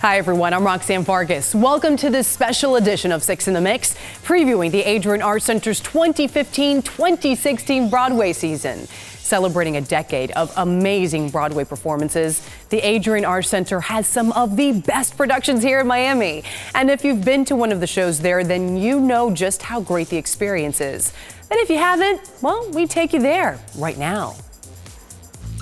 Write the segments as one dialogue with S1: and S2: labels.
S1: Hi everyone, I'm Roxanne Vargas. Welcome to this special edition of Six in the Mix, previewing the Adrienne Arsht Center's 2015-2016 Broadway season. Celebrating a decade of amazing Broadway performances, the Adrienne Arsht Center has some of the best productions here in Miami. And if you've been to one of the shows there, then you know just how great the experience is. And if you haven't, well, we take you there right now.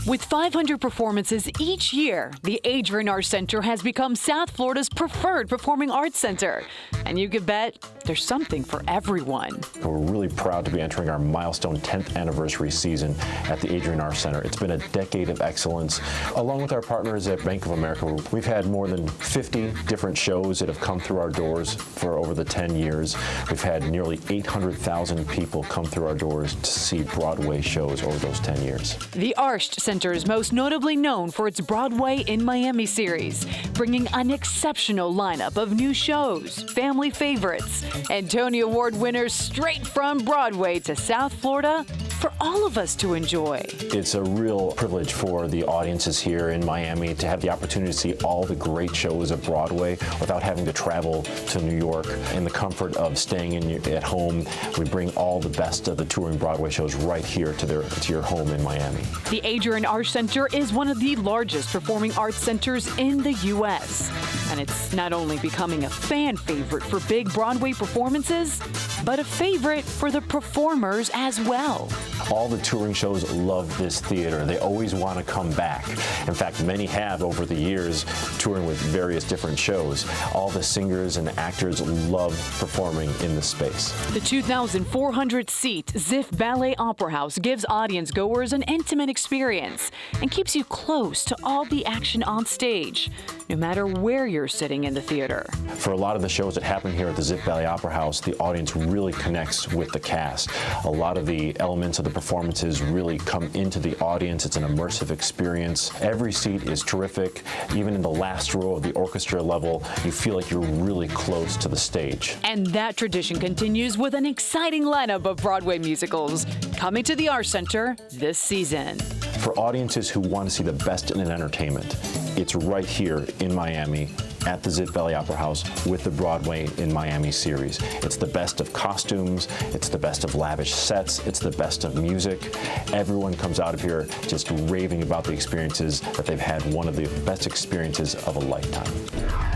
S2: With 500 performances each year, the Adrienne Arsht Center has become South Florida's preferred performing arts center. And you can bet there's something for everyone.
S3: We're really proud to be entering our milestone 10th anniversary season at the Adrienne Arsht Center. It's been a decade of excellence. Along with our partners at Bank of America, we've had more than 50 different shows that have come through our doors for over the 10 years. We've had nearly 800,000 people come through our doors to see Broadway shows over those 10 years.
S2: The Arsht Center is most notably known for its Broadway in Miami series, bringing an exceptional lineup of new shows, family favorites, and Tony Award winners straight from Broadway to South Florida for all of us to enjoy.
S3: It's a real privilege for the audiences here in Miami to have the opportunity to see all the great shows of Broadway without having to travel to New York. In the comfort of staying at home, we bring all the best of the touring Broadway shows right here to your home in Miami.
S2: The Adrienne Arsht Center is one of the largest performing arts centers in the U.S. And it's not only becoming a fan favorite for big Broadway performances, but a favorite for the performers as well.
S3: All the touring shows love this theater. They always want to come back. In fact, many have over the years, touring with various different shows. All the singers and actors love performing in this space.
S2: The 2,400-seat Ziff Ballet Opera House gives audience goers an intimate experience and keeps you close to all the action on stage, no matter where you're sitting in the theater.
S3: For a lot of the shows that happen here at the Ziff Ballet Opera House, the audience really connects with the cast. A lot of the elements of the performances really come into the audience. It's an immersive experience. Every seat is terrific. Even in the last row of the orchestra level, you feel like you're really close to the stage.
S2: And that tradition continues with an exciting lineup of Broadway musicals coming to the Arsht Center this season.
S3: For audiences who want to see the best in entertainment, it's right here in Miami at the Ziff Ballet Opera House with the Broadway in Miami series. It's the best of costumes, it's the best of lavish sets, it's the best of music. Everyone comes out of here just raving about the experiences that they've had, one of the best experiences of a lifetime.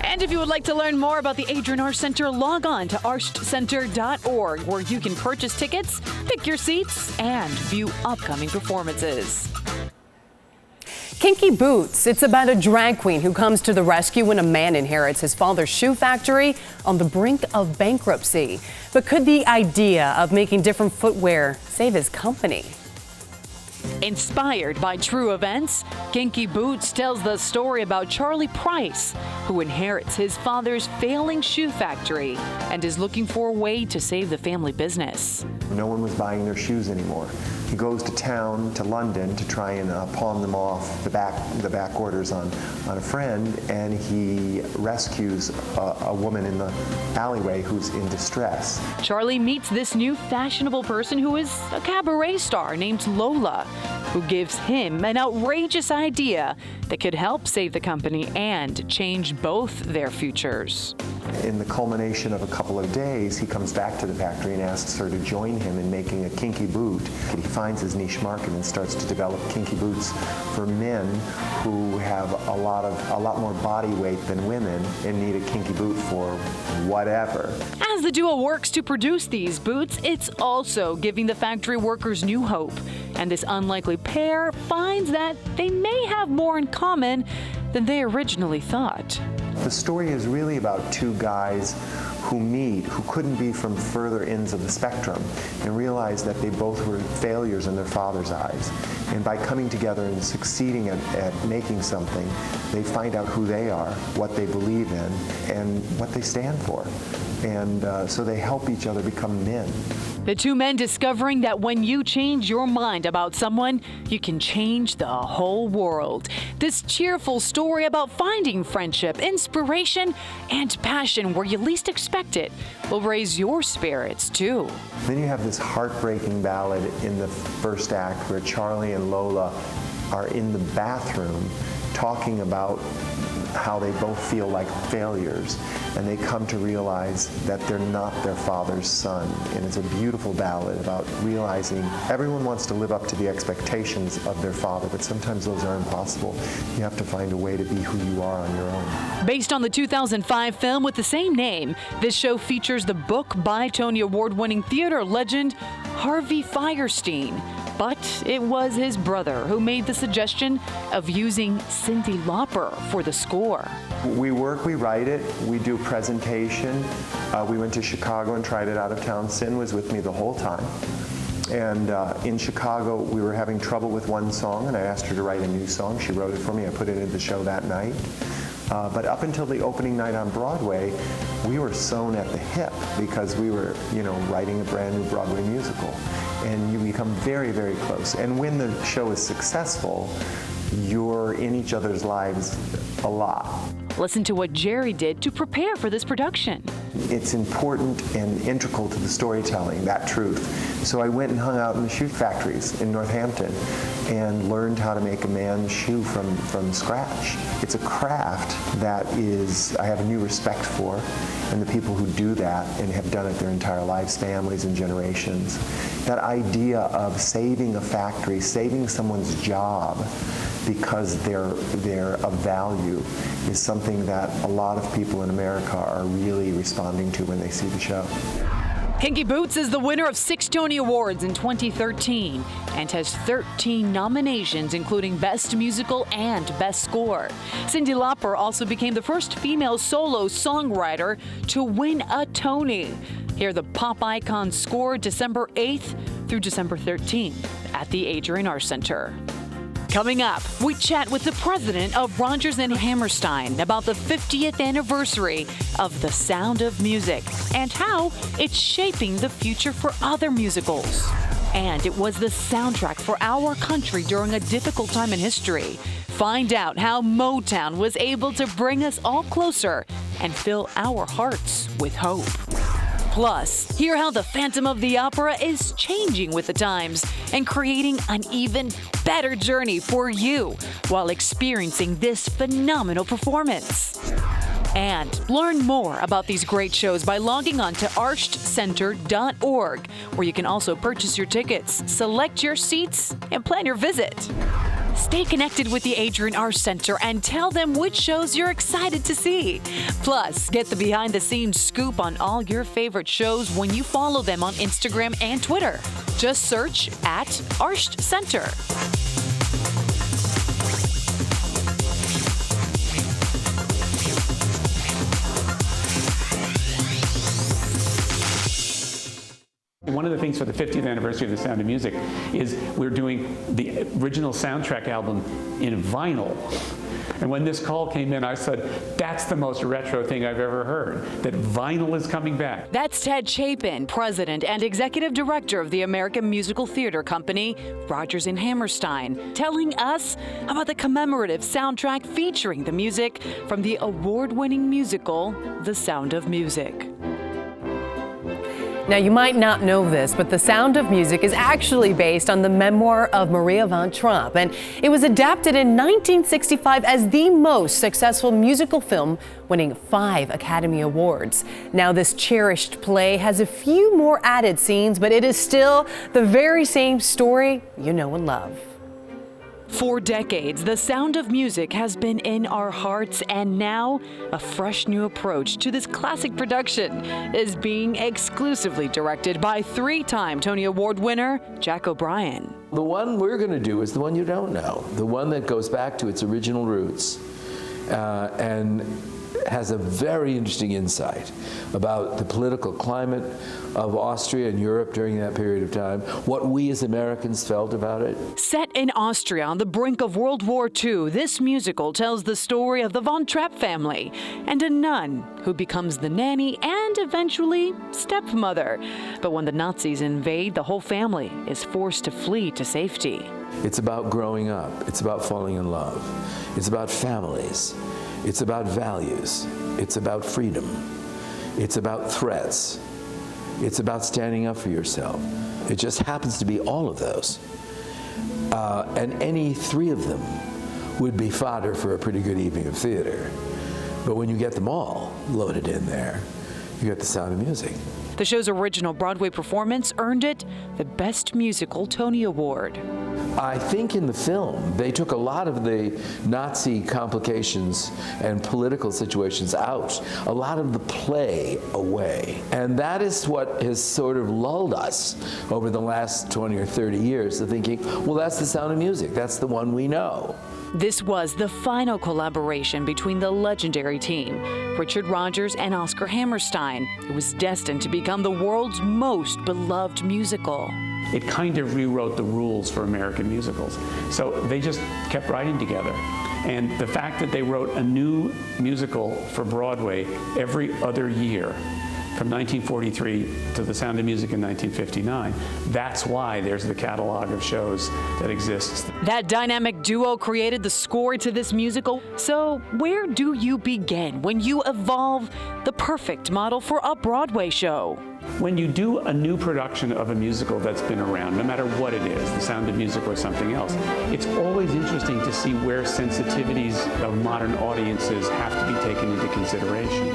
S2: And if you would like to learn more about the Adrienne Arsht Center, log on to arshtcenter.org, where you can purchase tickets, pick your seats, and view upcoming performances.
S1: Kinky Boots. It's about a drag queen who comes to the rescue when a man inherits his father's shoe factory on the brink of bankruptcy. But could the idea of making different footwear save his company?
S2: Inspired by true events, Kinky Boots tells the story about Charlie Price, who inherits his father's failing shoe factory and is looking for a way to save the family business.
S4: No one was buying their shoes anymore. He goes to town, to London, to try and pawn them off the back orders on a friend, and he rescues a woman in the alleyway who's in distress.
S2: Charlie meets this new fashionable person who is a cabaret star named Lola, who gives him an outrageous idea that could help save the company and change both their futures.
S4: In the culmination of a couple of days, he comes back to the factory and asks her to join him in making a kinky boot. He finds his niche market and starts to develop kinky boots for men who have a lot more body weight than women and need a kinky boot for whatever.
S2: As the duo works to produce these boots, it's also giving the factory workers new hope. And this unlikely pair finds that they may have more in common than they originally thought.
S4: The story is really about two guys who meet, who couldn't be from further ends of the spectrum, and realize that they both were failures in their father's eyes. And by coming together and succeeding at making something, they find out who they are, what they believe in, and what they stand for. And so they help each other become men.
S2: The two men discovering that when you change your mind about someone, you can change the whole world. This cheerful story about finding friendship, inspiration, and passion where you least expect it will raise your spirits, too.
S4: Then you have this heartbreaking ballad in the first act where Charlie and Lola are in the bathroom talking about how they both feel like failures, and they come to realize that they're not their father's son. And it's a beautiful ballad about realizing everyone wants to live up to the expectations of their father, but sometimes those are impossible. You have to find a way to be who you are on your own.
S2: Based on the 2005 film with the same name, this show features the book by Tony Award-winning theater legend Harvey Fierstein. But it was his brother who made the suggestion of using Cyndi Lauper for the score.
S4: We work, we write it, we do presentation. We went to Chicago and tried it out of town. Cyn was with me the whole time. And in Chicago, we were having trouble with one song, and I asked her to write a new song. She wrote it for me. I put it into the show that night. But up until the opening night on Broadway, we were sewn at the hip because we were, writing a brand new Broadway musical. And you become very, very close. And when the show is successful, you're in each other's lives a lot.
S2: Listen to what Jerry did to prepare for this production.
S4: It's important and integral to the storytelling, that truth. So I went and hung out in the shoe factories in Northampton and learned how to make a man's shoe from scratch. It's a craft that I have a new respect for, and the people who do that and have done it their entire lives, families and generations. That idea of saving a factory, saving someone's job because they're of value is something that a lot of people in America are really responding to when they see the show.
S2: Kinky Boots is the winner of 6 Tony Awards in 2013 and has 13 nominations, including Best Musical and Best Score. Cyndi Lauper also became the first female solo songwriter to win a Tony. Hear the pop icon score December 8th through December 13th at the Adrienne Arsht Center. Coming up, we chat with the president of RODGERS and HAMMERSTEIN about the 50th anniversary of The Sound of Music and how it's shaping the future for other musicals. And it was the soundtrack for our country during a difficult time in history. Find out how Motown was able to bring us all closer and fill our hearts with hope. Plus, hear how the Phantom of the Opera is changing with the times and creating an even better journey for you while experiencing this phenomenal performance. And learn more about these great shows by logging on to ArshTCenter.org, where you can also purchase your tickets, select your seats, and plan your visit. Stay connected with the Adrienne Arsht Center and tell them which shows you're excited to see. Plus, get the behind-the-scenes scoop on all your favorite shows when you follow them on Instagram and Twitter. Just search at Arsht Center.
S5: One of the things for the 50th anniversary of The Sound of Music is we're doing the original soundtrack album in vinyl. And when this call came in, I said, that's the most retro thing I've ever heard, that vinyl is coming back.
S2: That's Ted Chapin, president and executive director of the American Musical Theater Company, RODGERS and HAMMERSTEIN, telling us about the commemorative soundtrack featuring the music from the award-winning musical, The Sound of Music.
S1: Now, you might not know this, but The Sound of Music is actually based on the memoir of Maria von Trapp, and it was adapted in 1965 as the most successful musical film, winning 5 Academy Awards. Now, this cherished play has a few more added scenes, but it is still the very same story you know and love.
S2: For decades, The Sound of Music has been in our hearts, and now a fresh new approach to this classic production is being exclusively directed by 3-time Tony Award winner Jack O'Brien.
S6: The one we're going to do is the one you don't know, the one that goes back to its original roots and has a very interesting insight about the political climate of Austria and Europe during that period of time, what we as Americans felt about it.
S2: Set in Austria on the brink of World War II, this musical tells the story of the Von Trapp family and a nun who becomes the nanny and eventually stepmother. But when the Nazis invade, the whole family is forced to flee to safety.
S6: It's about growing up. It's about falling in love. It's about families. It's about values. It's about freedom. It's about threats. It's about standing up for yourself. It just happens to be all of those. And any 3 of them would be fodder for a pretty good evening of theater. But when you get them all loaded in there, you get The Sound of Music.
S2: The show's original Broadway performance earned it the Best Musical Tony Award.
S6: I think in the film, they took a lot of the Nazi complications and political situations out, a lot of the play away. And that is what has sort of lulled us over the last 20 or 30 years to thinking, well, that's The Sound of Music. That's the one we know.
S2: This was the final collaboration between the legendary team, Richard Rodgers and Oscar Hammerstein. It was destined to become the world's most beloved musical.
S5: It kind of rewrote the rules for American musicals. So they just kept writing together. And the fact that they wrote a new musical for Broadway every other year, from 1943 to The Sound of Music in 1959, that's why there's the catalog of shows that exists.
S2: That dynamic duo created the score to this musical. So where do you begin when you evolve the perfect model for a Broadway show?
S5: When you do a new production of a musical that's been around, no matter what it is, The Sound of Music or something else, it's always interesting to see where sensitivities of modern audiences have to be taken into consideration.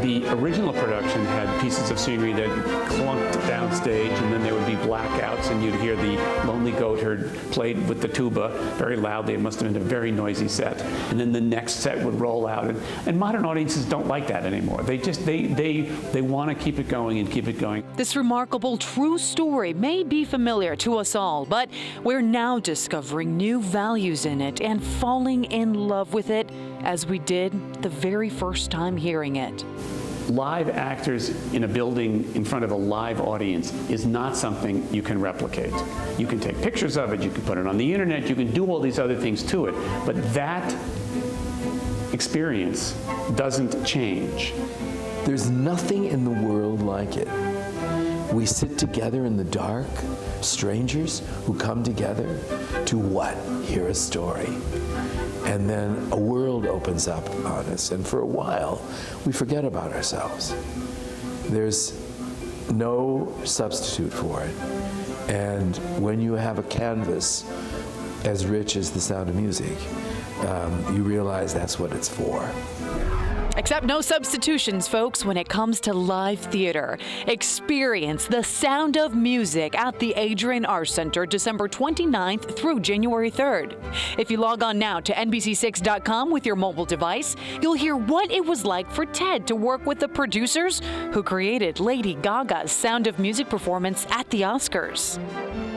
S5: The original production had pieces of scenery that clunked downstage, and then there would be blackouts, and you'd hear the Lonely Goatherd played with the tuba very loudly. It must have been a very noisy set. And then the next set would roll out. And modern audiences don't like that anymore. They want to keep it going and keep it going.
S2: This remarkable true story may be familiar to us all, but we're now discovering new values in it and falling in love with it as we did the very first time hearing it.
S5: Live actors in a building in front of a live audience is not something you can replicate. You can take pictures of it, you can put it on the internet, you can do all these other things to it, but that experience doesn't change.
S6: There's nothing in the world like it. We sit together in the dark, strangers who come together to what? Hear a story. And then a world opens up on us, and for a while, we forget about ourselves. There's no substitute for it. And when you have a canvas as rich as The Sound of Music, you realize that's what it's for.
S2: Except no substitutions, folks, when it comes to live theater. Experience The Sound of Music at the Adrienne Arsht Center December 29th through January 3rd. If you log on now to NBC6.com with your mobile device, you'll hear what it was like for Ted to work with the producers who created Lady Gaga's Sound of Music performance at the Oscars.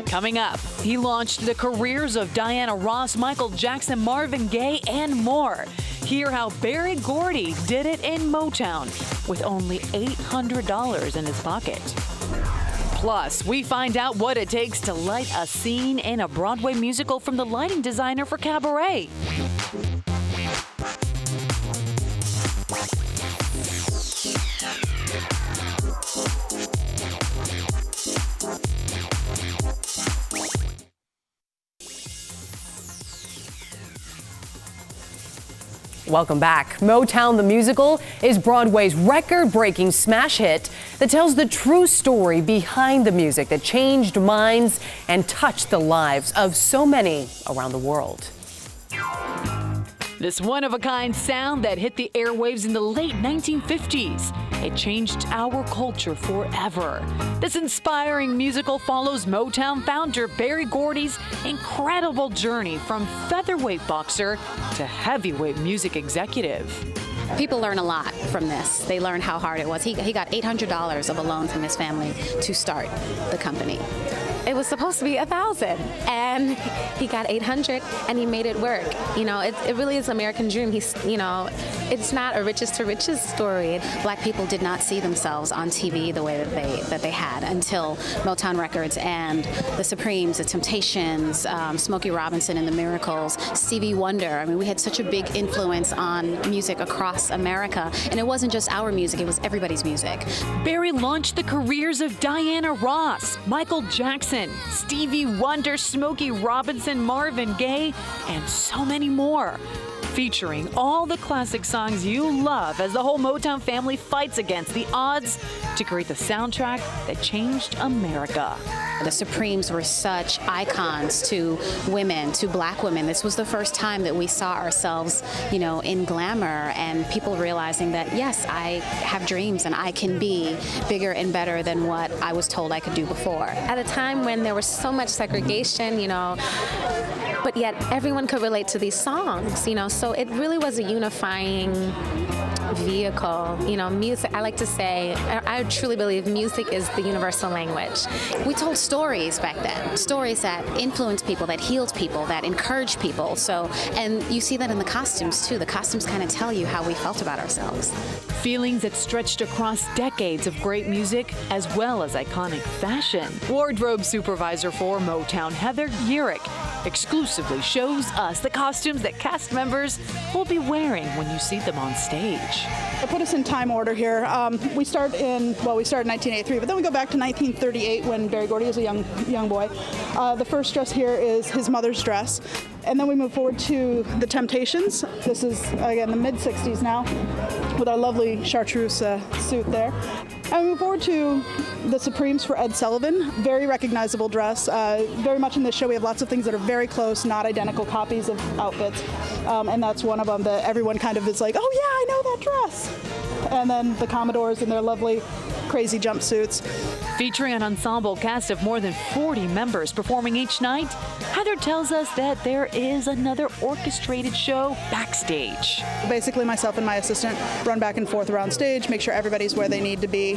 S2: Coming up, he launched the careers of Diana Ross, Michael Jackson, Marvin Gaye, and more. Hear how Berry Gordy did it in Motown with only $800 in his pocket. Plus, we find out what it takes to light a scene in a Broadway musical from the lighting designer for Cabaret.
S1: Welcome back. Motown the Musical is Broadway's record-breaking smash hit that tells the true story behind the music that changed minds and touched the lives of so many around the world.
S2: This one-of-a-kind sound that hit the airwaves in the late 1950s. It changed our culture forever. This inspiring musical follows Motown founder Berry Gordy's incredible journey from featherweight boxer to heavyweight music executive.
S7: People learn a lot from this. They learn how hard it was. He got $800 of a loan from his family to start the company. It was supposed to be $1,000, and he got $800, and he made it work. You know, it really is an American dream. It's not a riches to riches story. Black people did not see themselves on TV the way that they had until Motown Records and the Supremes, the Temptations, Smokey Robinson and the Miracles, Stevie Wonder. I mean, we had such a big influence on music across America, and it wasn't just our music, it was everybody's music.
S2: Berry launched the careers of Diana Ross, Michael Jackson, Stevie Wonder, Smokey Robinson, Marvin Gaye, and so many more. featuring all the classic songs you love as the whole Motown family fights against the odds to create the soundtrack that changed America.
S7: The Supremes were such icons to women, to black women. This was the first time that we saw ourselves, in glamour, and people realizing that, yes, I have dreams and I can be bigger and better than what I was told I could do before. At a time when there was so much segregation, but yet everyone could relate to these songs, so it really was a unifying vehicle. Music, I like to say, I truly believe music is the universal language. We told stories back then, stories that influenced people, that healed people, that encouraged people. And you see that in the costumes too. The costumes kind of tell you how we felt about ourselves.
S2: Feelings that stretched across decades of great music as well as iconic fashion. Wardrobe supervisor for Motown, Heather Yerrick, exclusively shows us the costumes that cast members will be wearing when you see them on stage.
S8: I put us in time order here. We start in 1983, but then we go back to 1938 when Berry Gordy is a young boy. The first dress here is his mother's dress. And then we move forward to the Temptations. This is, again, the mid-60s now, with our lovely chartreuse suit there. And we move forward to the Supremes for Ed Sullivan. Very recognizable dress. Very much in this show, we have lots of things that are very close, not identical copies of outfits. And that's one of them that everyone kind of is like, oh yeah, I know that dress. And then the Commodores in their lovely, crazy jumpsuits.
S2: Featuring an ensemble cast of more than 40 members performing each night, Heather tells us that there is another orchestrated show backstage.
S8: Basically, myself and my assistant run back and forth around stage, make sure everybody's where they need to be.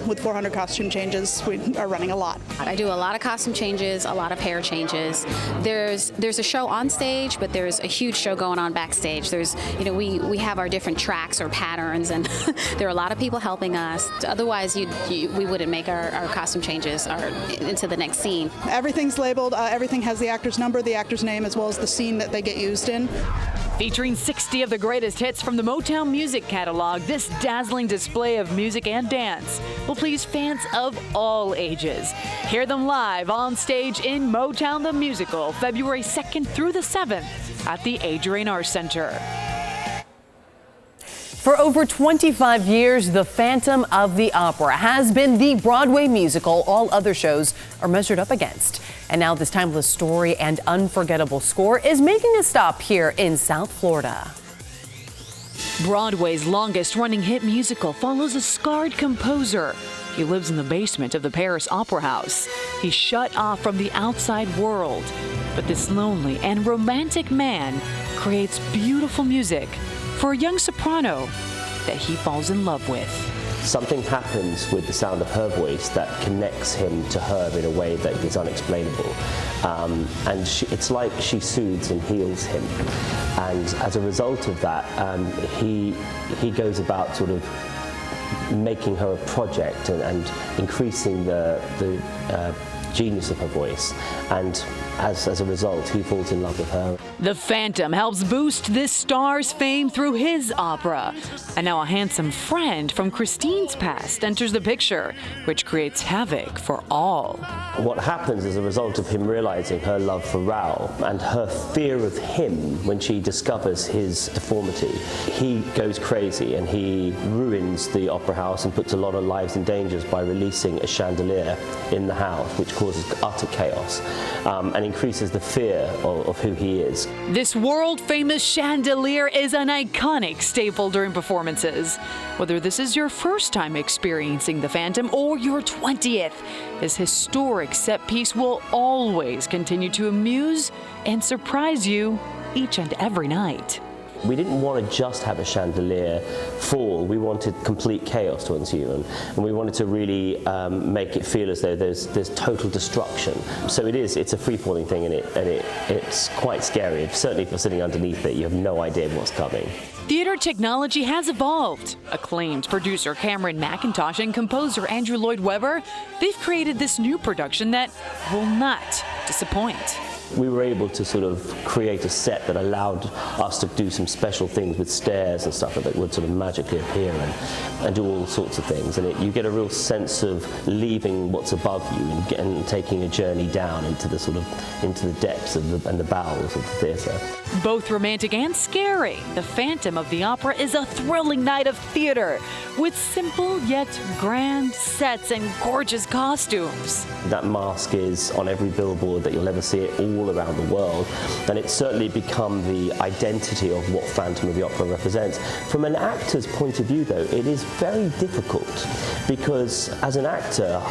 S8: With 400 costume changes, we are running a lot.
S7: I do a lot of costume changes, a lot of hair changes. There's a show on stage, but there's a huge show going on backstage. We have our different tracks or patterns, and there are a lot of people helping us. Otherwise, we wouldn't make our costume changes into the next scene.
S8: Everything's labeled. Everything has the actor's number, the actor's name, as well as the scene that they get used in.
S2: Featuring 60 of the greatest hits from the Motown music catalog, this dazzling display of music and dance will please fans of all ages. Hear them live on stage in Motown the Musical, February 2nd through the 7th at the Adrienne Arsht Center.
S1: For over 25 years, The Phantom of the Opera has been the Broadway musical all other shows are measured up against. And now this timeless story and unforgettable score is making a stop here in South Florida.
S2: Broadway's longest-running hit musical follows a scarred composer. He lives in the basement of the Paris Opera House. He's shut off from the outside world. But this lonely and romantic man creates beautiful music for a young soprano that he falls in love with.
S9: Something happens with the sound of her voice that connects him to her in a way that is unexplainable. It's like she soothes and heals him. And as a result of that, he goes about sort of making her a project and increasing the genius of her voice. And as a result, he falls in love with her.
S2: The Phantom helps boost this star's fame through his opera. And now a handsome friend from Christine's past enters the picture, which creates havoc for all.
S9: What happens as a result of him realizing her love for Raoul and her fear of him when she discovers his deformity, he goes crazy and he ruins the opera house and puts a lot of lives in danger by releasing a chandelier in the house, which causes utter chaos and increases the fear of who he is.
S2: This world-famous chandelier is an iconic staple during performances. Whether this is your first time experiencing The Phantom or your 20th, this historic set piece will always continue to amuse and surprise you each and every night.
S9: We didn't want to just have a chandelier fall. We wanted complete chaos to ensue, and we wanted to really make it feel as though there's total destruction. So it's a free-falling thing, and it's quite scary. Certainly if you're sitting underneath it, you have no idea what's coming.
S2: Theater technology has evolved. Acclaimed producer Cameron McIntosh and composer Andrew Lloyd Webber, they've created this new production that will not disappoint.
S9: we were able to sort of create a set that allowed us to do some special things with stairs and stuff that would sort of magically appear and do all sorts of things. And you get a real sense of leaving what's above you and taking a journey down into the depths of and the bowels of the theatre.
S2: Both romantic and scary, The Phantom of the Opera is a thrilling night of theater with simple yet grand sets and gorgeous costumes.
S9: That mask is on every billboard that you'll ever see it all around the world, and it's certainly become the identity of what Phantom of the Opera represents. From an actor's point of view, though, it is very difficult because as an actor,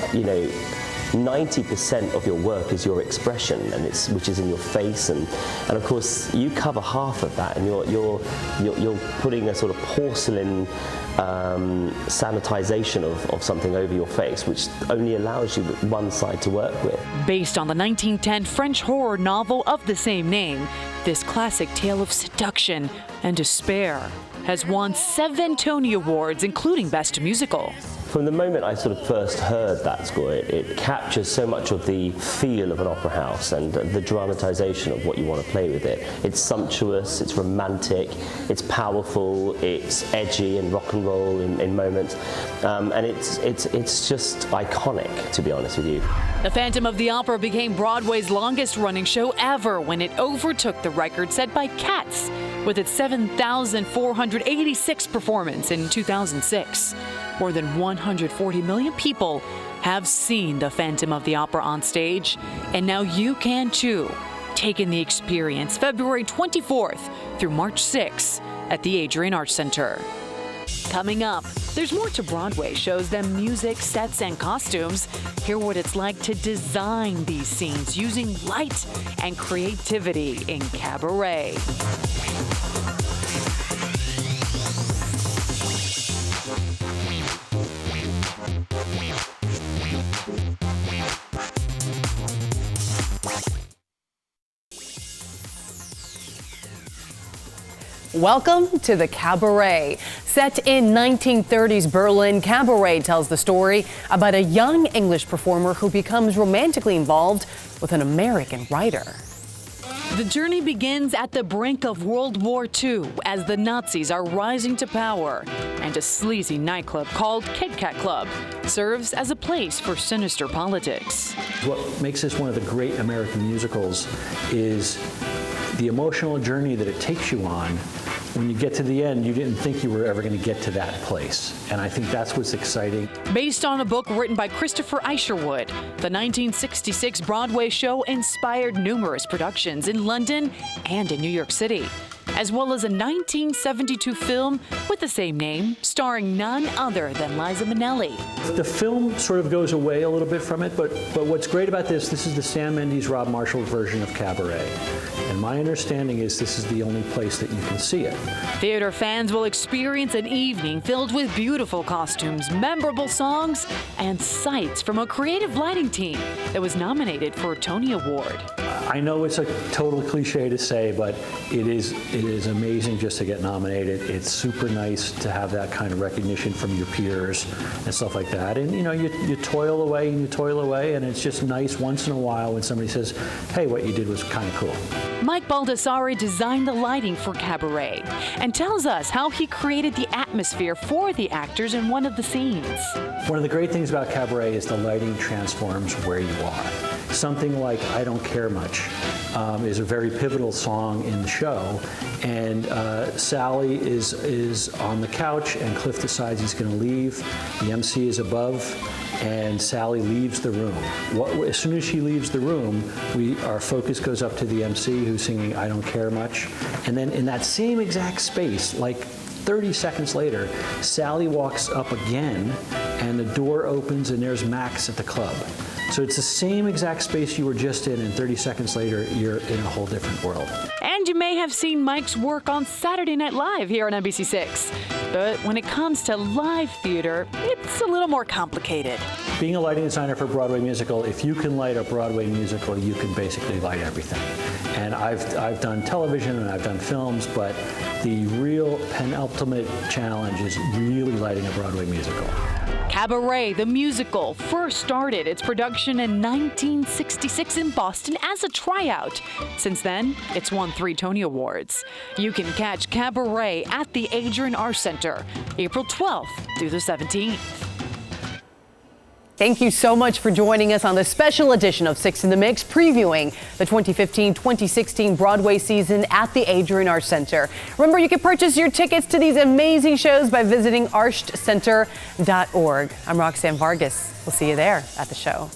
S9: 90% of your work is your expression, and which is in your face, and of course you cover half of that, and you're putting a sort of porcelain sanitization of something over your face, which only allows you one side to work with.
S2: Based on the 1910 French horror novel of the same name, this classic tale of seduction and despair has won 7 Tony Awards, including Best Musical.
S9: From the moment I sort of first heard that score, it captures so much of the feel of an opera house and the dramatization of what you want to play with it. It's sumptuous, it's romantic, it's powerful, it's edgy and rock and roll in moments, and it's just iconic, to be honest with you.
S2: The Phantom of the Opera became Broadway's longest-running show ever when it overtook the record set by Cats with its 7,486 performance in 2006. More than 140 million people have seen The Phantom of the Opera on stage, and now you can too. Take in the experience February 24th through March 6th at the Adrienne Arsht Center. Coming up, there's more to Broadway shows than music, sets, and costumes. Hear what it's like to design these scenes using light and creativity in cabaret.
S1: Welcome to the Cabaret. Set in 1930s Berlin, Cabaret tells the story about a young English performer who becomes romantically involved with an American writer.
S2: The journey begins at the brink of World War II as the Nazis are rising to power, and a sleazy nightclub called Kit Kat Club serves as a place for sinister politics.
S10: What makes this one of the great American musicals is the emotional journey that it takes you on. When you get to the end, you didn't think you were ever going to get to that place. And I think that's what's exciting.
S2: Based on a book written by Christopher Isherwood, the 1966 Broadway show inspired numerous productions in London and in New York City, as well as a 1972 film with the same name, starring none other than Liza Minnelli.
S10: The film sort of goes away a little bit from it, but what's great about this is the Sam Mendes, Rob Marshall version of Cabaret. And my understanding is this is the only place that you can see it.
S2: Theater fans will experience an evening filled with beautiful costumes, memorable songs, and sights from a creative lighting team that was nominated for a Tony Award.
S10: I know it's a total cliche to say, but it is amazing just to get nominated. It's super nice to have that kind of recognition from your peers and stuff like that. And you toil away and you toil away, and it's just nice once in a while when somebody says, hey, what you did was kind of cool.
S2: Mike Baldessari designed the lighting for Cabaret and tells us how he created the atmosphere for the actors in one of the scenes.
S10: One of the great things about Cabaret is the lighting transforms where you are. Something like I Don't Care Much is a very pivotal song in the show, and Sally is on the couch and Cliff decides he's going to leave. The MC is above and Sally leaves the room. As soon as she leaves the room, our focus goes up to the MC who's singing I Don't Care Much, and then in that same exact space, like 30 seconds later, Sally walks up again and the door opens and there's Max at the club. So it's the same exact space you were just in, and 30 seconds later, you're in a whole different world.
S2: And you may have seen Mike's work on Saturday Night Live here on NBC6. But when it comes to live theater, it's a little more complicated.
S10: Being a lighting designer for a Broadway musical, if you can light a Broadway musical, you can basically light everything. And I've done television and I've done films, but the real penultimate challenge is really lighting a Broadway musical.
S2: Cabaret, the musical, first started its production in 1966 in Boston as a tryout. Since then, it's won 3 Tony Awards. You can catch Cabaret at the Adrienne Arsht Center, April 12th through the 17th.
S1: Thank you so much for joining us on this special edition of 6 in the Mix, previewing the 2015-2016 Broadway season at the Adrienne Arsht Center. Remember, you can purchase your tickets to these amazing shows by visiting arshtcenter.org. I'm Roxanne Vargas. We'll see you there at the show.